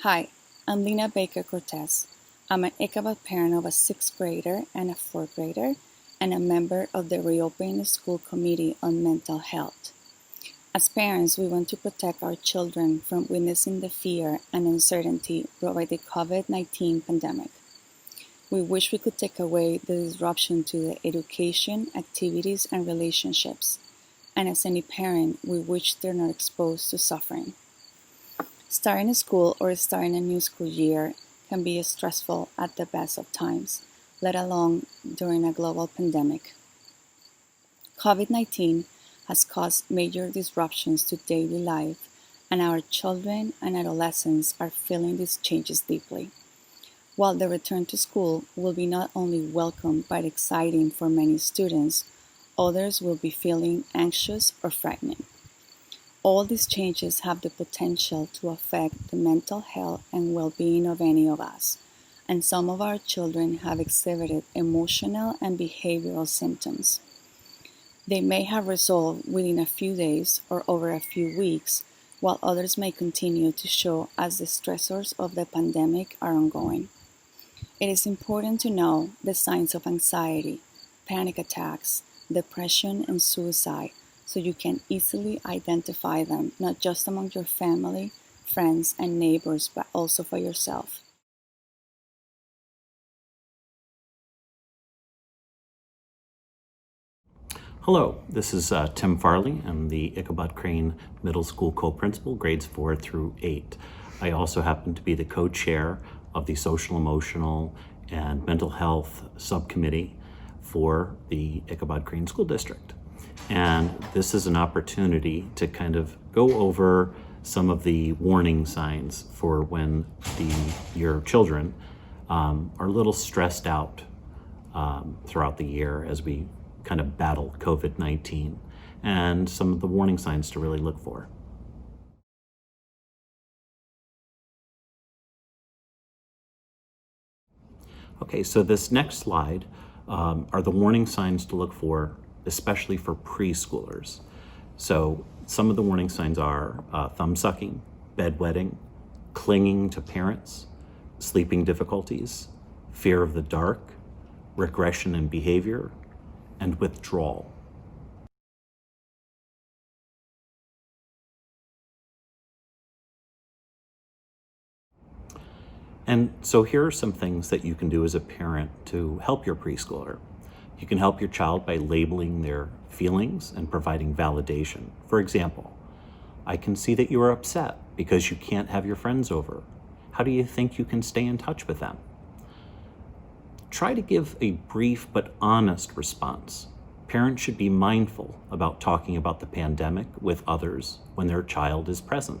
Hi, I'm Lina Baker Cortez. I'm an Ichabod parent of a 6th grader and a 4th grader, and a member of the Reopening School Committee on Mental Health. As parents, we want to protect our children from witnessing the fear and uncertainty brought by the COVID-19 pandemic. We wish we could take away the disruption to the education, activities, and relationships. And as any parent, we wish they're not exposed to suffering. Starting a school or starting a new school year can be stressful at the best of times, let alone during a global pandemic. COVID-19 has caused major disruptions to daily life, and our children and adolescents are feeling these changes deeply. While the return to school will be not only welcome but exciting for many students, others will be feeling anxious or frightened. All these changes have the potential to affect the mental health and well-being of any of us, and some of our children have exhibited emotional and behavioral symptoms. They may have resolved within a few days or over a few weeks, while others may continue to show as the stressors of the pandemic are ongoing. It is important to know the signs of anxiety, panic attacks, depression, and suicide, so you can easily identify them, not just among your family, friends, and neighbors, but also for yourself. Hello, this is Tim Farley. I'm the Ichabod Crane Middle School co-principal, grades 4 through 8. I also happen to be the co-chair of the Social, Emotional, and Mental Health Subcommittee for the Ichabod Crane School District. And this is an opportunity to kind of go over some of the warning signs for when your children are a little stressed out throughout the year as we kind of battle COVID-19, and some of the warning signs to really look for. Okay, so this next slide are the warning signs to look for, especially for preschoolers. So some of the warning signs are thumb sucking, bedwetting, clinging to parents, sleeping difficulties, fear of the dark, regression in behavior, and withdrawal. And so here are some things that you can do as a parent to help your preschooler. You can help your child by labeling their feelings and providing validation. For example, I can see that you are upset because you can't have your friends over. How do you think you can stay in touch with them? Try to give a brief but honest response. Parents should be mindful about talking about the pandemic with others when their child is present.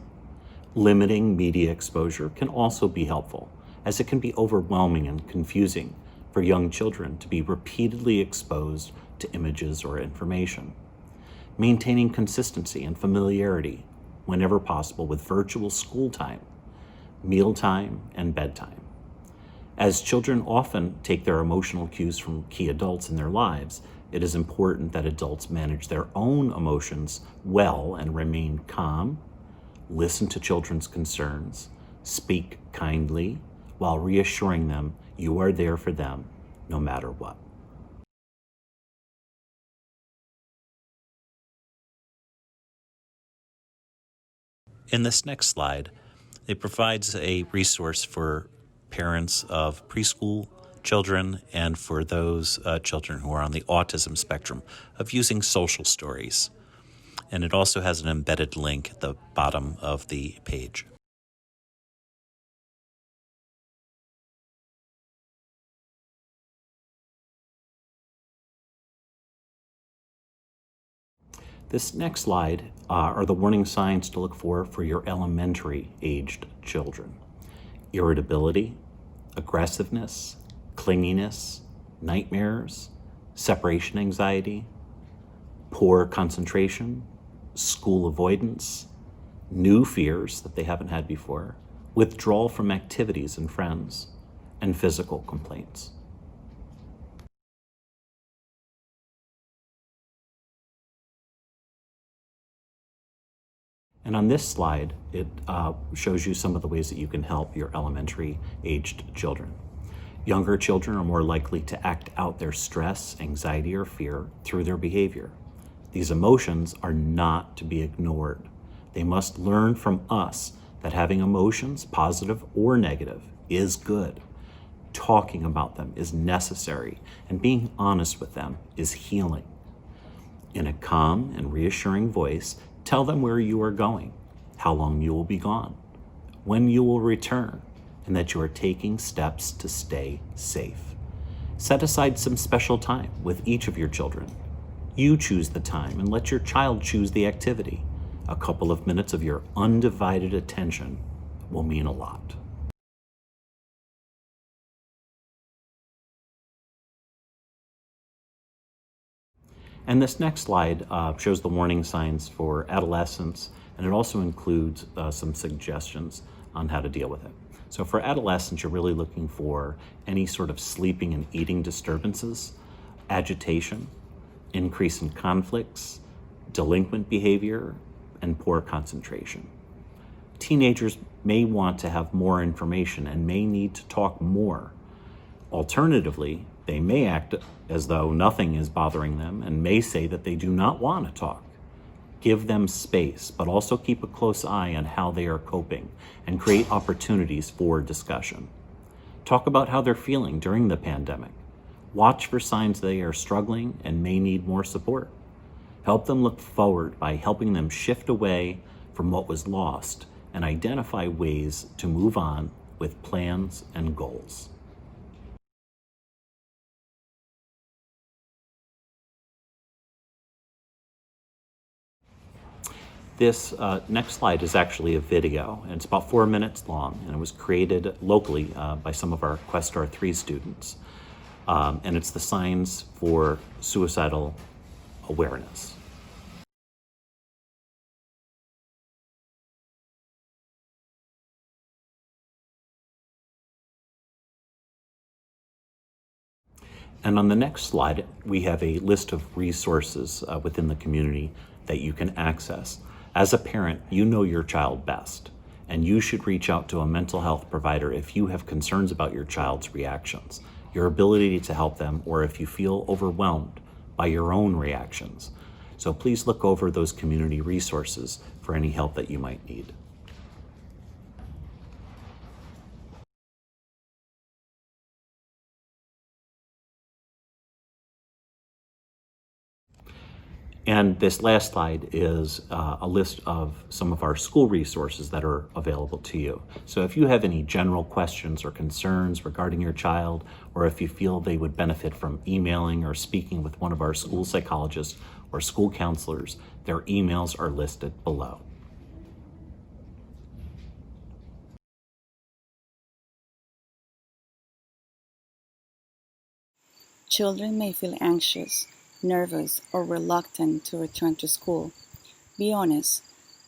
Limiting media exposure can also be helpful, as it can be overwhelming and confusing for young children to be repeatedly exposed to images or information. Maintaining consistency and familiarity whenever possible with virtual school time, mealtime, and bedtime. As children often take their emotional cues from key adults in their lives, it is important that adults manage their own emotions well and remain calm, listen to children's concerns, speak kindly, while reassuring them you are there for them no matter what. In this next slide, it provides a resource for parents of preschool children and for those children who are on the autism spectrum of using social stories. And it also has an embedded link at the bottom of the page. This next slide are the warning signs to look for your elementary aged children. Irritability, aggressiveness, clinginess, nightmares, separation anxiety, poor concentration, school avoidance, new fears that they haven't had before, withdrawal from activities and friends, and physical complaints. And on this slide, it shows you some of the ways that you can help your elementary aged children. Younger children are more likely to act out their stress, anxiety, or fear through their behavior. These emotions are not to be ignored. They must learn from us that having emotions, positive or negative, is good. Talking about them is necessary, and being honest with them is healing. In a calm and reassuring voice, tell them where you are going, how long you will be gone, when you will return, and that you are taking steps to stay safe. Set aside some special time with each of your children. You choose the time and let your child choose the activity. A couple of minutes of your undivided attention will mean a lot. And this next slide shows the warning signs for adolescents, and it also includes some suggestions on how to deal with it. So for adolescents, you're really looking for any sort of sleeping and eating disturbances, agitation, increase in conflicts, delinquent behavior, and poor concentration. Teenagers may want to have more information and may need to talk more. Alternatively, they may act as though nothing is bothering them and may say that they do not want to talk. Give them space, but also keep a close eye on how they are coping and create opportunities for discussion. Talk about how they're feeling during the pandemic. Watch for signs they are struggling and may need more support. Help them look forward by helping them shift away from what was lost and identify ways to move on with plans and goals. This next slide is actually a video, and it's about 4 minutes long, and it was created locally by some of our Questar 3 students. And it's the signs for suicidal awareness. And on the next slide, we have a list of resources within the community that you can access. As a parent, you know your child best, and you should reach out to a mental health provider if you have concerns about your child's reactions, your ability to help them, or if you feel overwhelmed by your own reactions. So please look over those community resources for any help that you might need. And this last slide is a list of some of our school resources that are available to you. So if you have any general questions or concerns regarding your child, or if you feel they would benefit from emailing or speaking with one of our school psychologists or school counselors, their emails are listed below. Children may feel anxious, nervous, or reluctant to return to school. Be honest.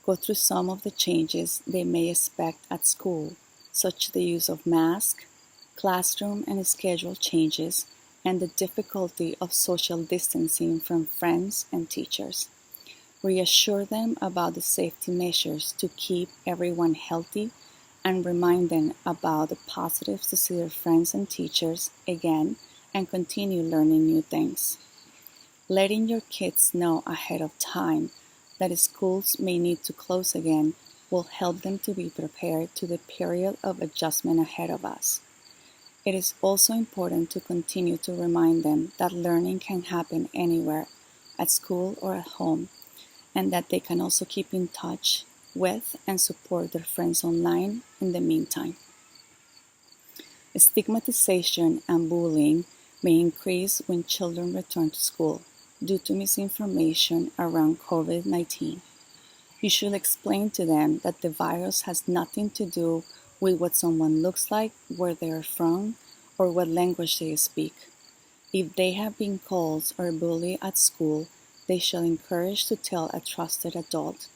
Go through some of the changes they may expect at school, such as the use of masks, classroom and schedule changes, and the difficulty of social distancing from friends and teachers. Reassure them about the safety measures to keep everyone healthy and remind them about the positives to see their friends and teachers again and continue learning new things. Letting your kids know ahead of time that schools may need to close again will help them to be prepared to the period of adjustment ahead of us. It is also important to continue to remind them that learning can happen anywhere, at school or at home, and that they can also keep in touch with and support their friends online in the meantime. Stigmatization and bullying may increase when children return to school due to misinformation around COVID-19. You should explain to them that the virus has nothing to do with what someone looks like, where they are from, or what language they speak. If they have been called or bullied at school, they shall encourage to tell a trusted adult.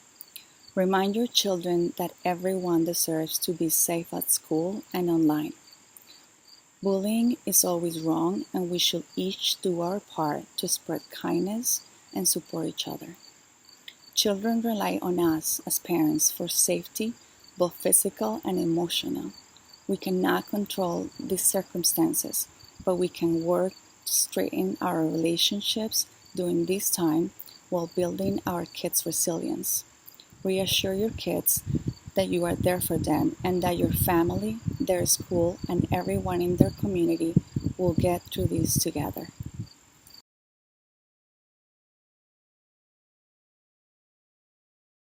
Remind your children that everyone deserves to be safe at school and online. Bullying is always wrong, and we should each do our part to spread kindness and support each other. Children rely on us as parents for safety, both physical and emotional. We cannot control these circumstances, but we can work to straighten our relationships during this time while building our kids' resilience. Reassure your kids that you are there for them and that your family, their school, and everyone in their community will get through this together.